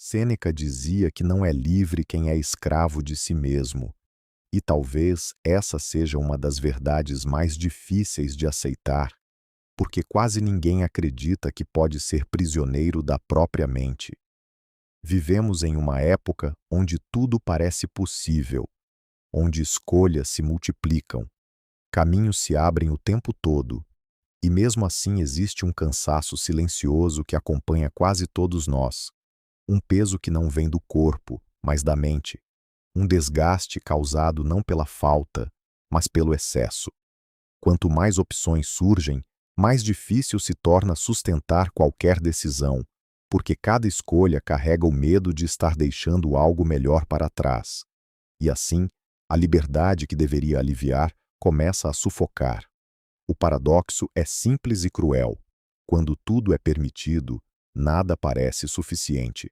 Sêneca dizia que não é livre quem é escravo de si mesmo, e talvez essa seja uma das verdades mais difíceis de aceitar, porque quase ninguém acredita que pode ser prisioneiro da própria mente. Vivemos em uma época onde tudo parece possível, onde escolhas se multiplicam, caminhos se abrem o tempo todo, e mesmo assim existe um cansaço silencioso que acompanha quase todos nós, um peso que não vem do corpo, mas da mente, um desgaste causado não pela falta, mas pelo excesso. Quanto mais opções surgem, mais difícil se torna sustentar qualquer decisão, porque cada escolha carrega o medo de estar deixando algo melhor para trás. E assim, a liberdade que deveria aliviar começa a sufocar. O paradoxo é simples e cruel. Quando tudo é permitido, nada parece suficiente.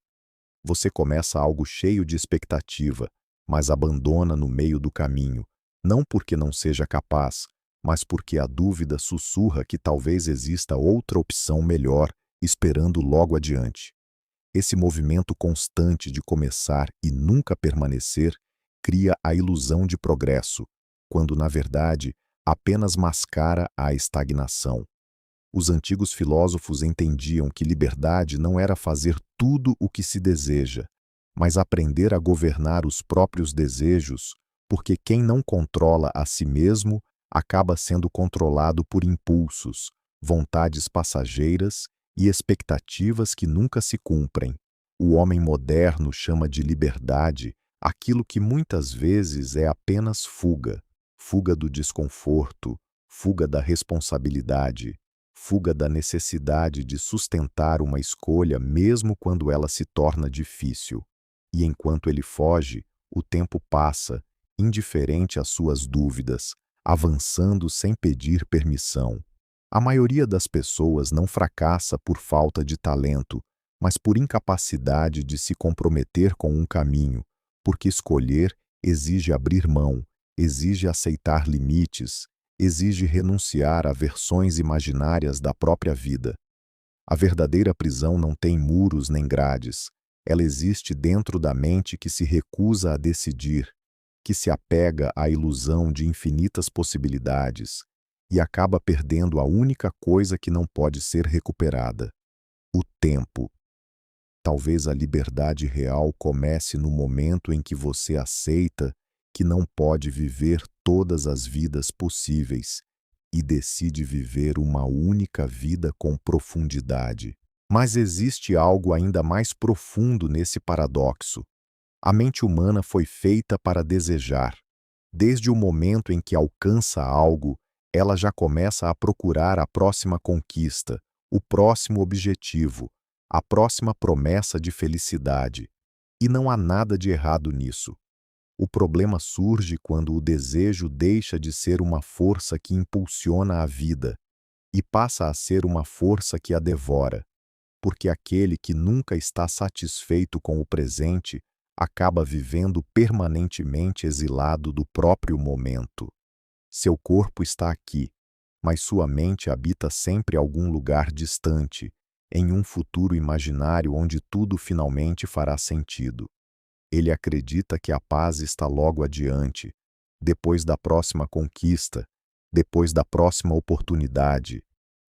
Você começa algo cheio de expectativa, mas abandona no meio do caminho, não porque não seja capaz, mas porque a dúvida sussurra que talvez exista outra opção melhor esperando logo adiante. Esse movimento constante de começar e nunca permanecer cria a ilusão de progresso, quando, na verdade, apenas mascara a estagnação. Os antigos filósofos entendiam que liberdade não era fazer tudo o que se deseja, mas aprender a governar os próprios desejos, porque quem não controla a si mesmo acaba sendo controlado por impulsos, vontades passageiras e expectativas que nunca se cumprem. O homem moderno chama de liberdade aquilo que muitas vezes é apenas fuga, fuga do desconforto, fuga da responsabilidade, fuga da necessidade de sustentar uma escolha mesmo quando ela se torna difícil. E enquanto ele foge, o tempo passa, indiferente às suas dúvidas, avançando sem pedir permissão. A maioria das pessoas não fracassa por falta de talento, mas por incapacidade de se comprometer com um caminho, porque escolher exige abrir mão, exige aceitar limites, exige renunciar a versões imaginárias da própria vida. A verdadeira prisão não tem muros nem grades. Ela existe dentro da mente que se recusa a decidir, que se apega à ilusão de infinitas possibilidades e acaba perdendo a única coisa que não pode ser recuperada: o tempo. Talvez a liberdade real comece no momento em que você aceita que não pode viver todas as vidas possíveis e decide viver uma única vida com profundidade. Mas existe algo ainda mais profundo nesse paradoxo. A mente humana foi feita para desejar. Desde o momento em que alcança algo, ela já começa a procurar a próxima conquista, o próximo objetivo, a próxima promessa de felicidade. E não há nada de errado nisso. O problema surge quando o desejo deixa de ser uma força que impulsiona a vida e passa a ser uma força que a devora, porque aquele que nunca está satisfeito com o presente acaba vivendo permanentemente exilado do próprio momento. Seu corpo está aqui, mas sua mente habita sempre algum lugar distante, em um futuro imaginário onde tudo finalmente fará sentido. Ele acredita que a paz está logo adiante, depois da próxima conquista, depois da próxima oportunidade,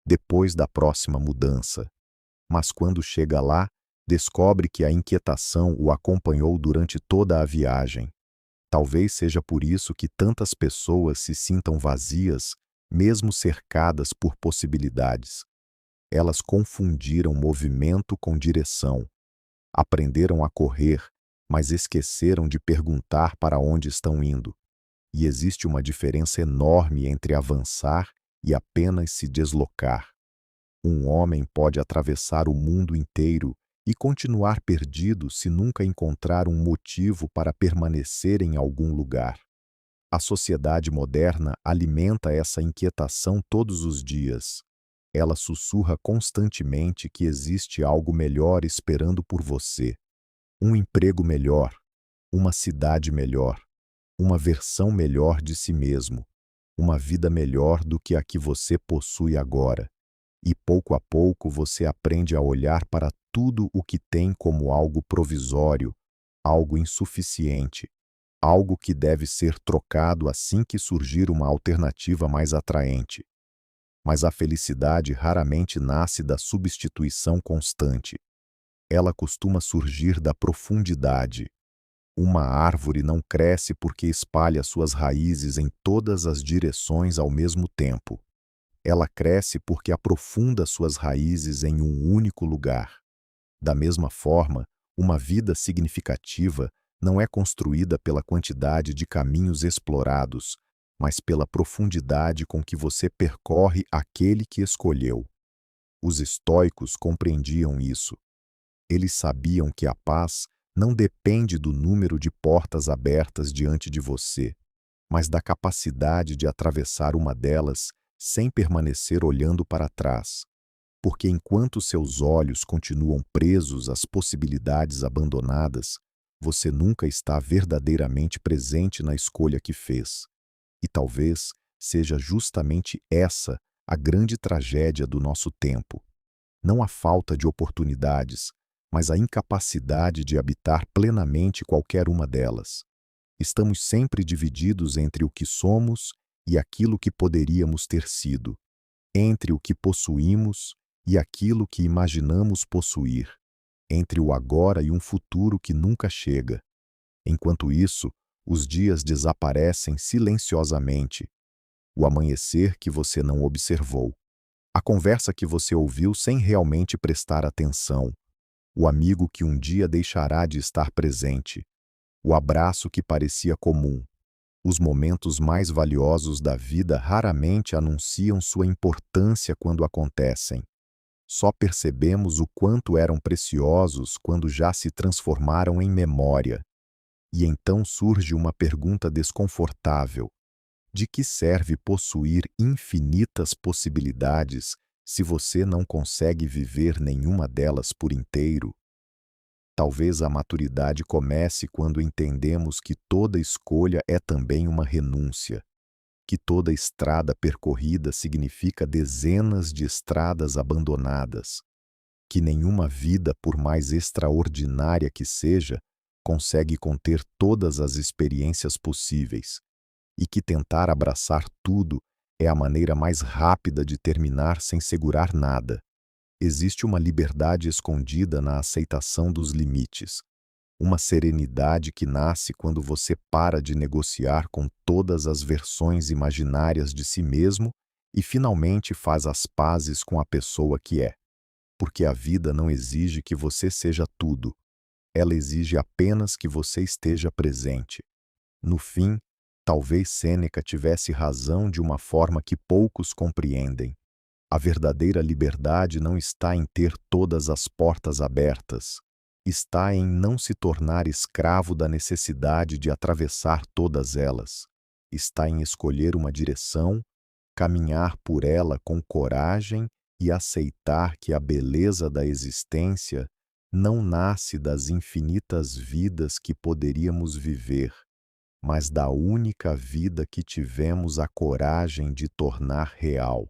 depois da próxima mudança. Mas quando chega lá, descobre que a inquietação o acompanhou durante toda a viagem. Talvez seja por isso que tantas pessoas se sintam vazias, mesmo cercadas por possibilidades. Elas confundiram movimento com direção. Aprenderam a correr, mas esqueceram de perguntar para onde estão indo. E existe uma diferença enorme entre avançar e apenas se deslocar. Um homem pode atravessar o mundo inteiro e continuar perdido se nunca encontrar um motivo para permanecer em algum lugar. A sociedade moderna alimenta essa inquietação todos os dias. Ela sussurra constantemente que existe algo melhor esperando por você. Um emprego melhor, uma cidade melhor, uma versão melhor de si mesmo, uma vida melhor do que a que você possui agora. E pouco a pouco você aprende a olhar para tudo o que tem como algo provisório, algo insuficiente, algo que deve ser trocado assim que surgir uma alternativa mais atraente. Mas a felicidade raramente nasce da substituição constante. Ela costuma surgir da profundidade. Uma árvore não cresce porque espalha suas raízes em todas as direções ao mesmo tempo. Ela cresce porque aprofunda suas raízes em um único lugar. Da mesma forma, uma vida significativa não é construída pela quantidade de caminhos explorados, mas pela profundidade com que você percorre aquele que escolheu. Os estoicos compreendiam isso. Eles sabiam que a paz não depende do número de portas abertas diante de você, mas da capacidade de atravessar uma delas sem permanecer olhando para trás. Porque enquanto seus olhos continuam presos às possibilidades abandonadas, você nunca está verdadeiramente presente na escolha que fez. E talvez seja justamente essa a grande tragédia do nosso tempo. Não a falta de oportunidades, mas a incapacidade de habitar plenamente qualquer uma delas. Estamos sempre divididos entre o que somos e aquilo que poderíamos ter sido, entre o que possuímos e aquilo que imaginamos possuir, entre o agora e um futuro que nunca chega. Enquanto isso, os dias desaparecem silenciosamente, o amanhecer que você não observou, a conversa que você ouviu sem realmente prestar atenção, o amigo que um dia deixará de estar presente, o abraço que parecia comum. Os momentos mais valiosos da vida raramente anunciam sua importância quando acontecem. Só percebemos o quanto eram preciosos quando já se transformaram em memória. E então surge uma pergunta desconfortável: de que serve possuir infinitas possibilidades se você não consegue viver nenhuma delas por inteiro? Talvez a maturidade comece quando entendemos que toda escolha é também uma renúncia, que toda estrada percorrida significa dezenas de estradas abandonadas, que nenhuma vida, por mais extraordinária que seja, consegue conter todas as experiências possíveis, e que tentar abraçar tudo é a maneira mais rápida de terminar sem segurar nada. Existe uma liberdade escondida na aceitação dos limites, uma serenidade que nasce quando você para de negociar com todas as versões imaginárias de si mesmo e finalmente faz as pazes com a pessoa que é. Porque a vida não exige que você seja tudo, ela exige apenas que você esteja presente. No fim, talvez Sêneca tivesse razão de uma forma que poucos compreendem. A verdadeira liberdade não está em ter todas as portas abertas. Está em não se tornar escravo da necessidade de atravessar todas elas. Está em escolher uma direção, caminhar por ela com coragem e aceitar que a beleza da existência não nasce das infinitas vidas que poderíamos viver, mas da única vida que tivemos a coragem de tornar real.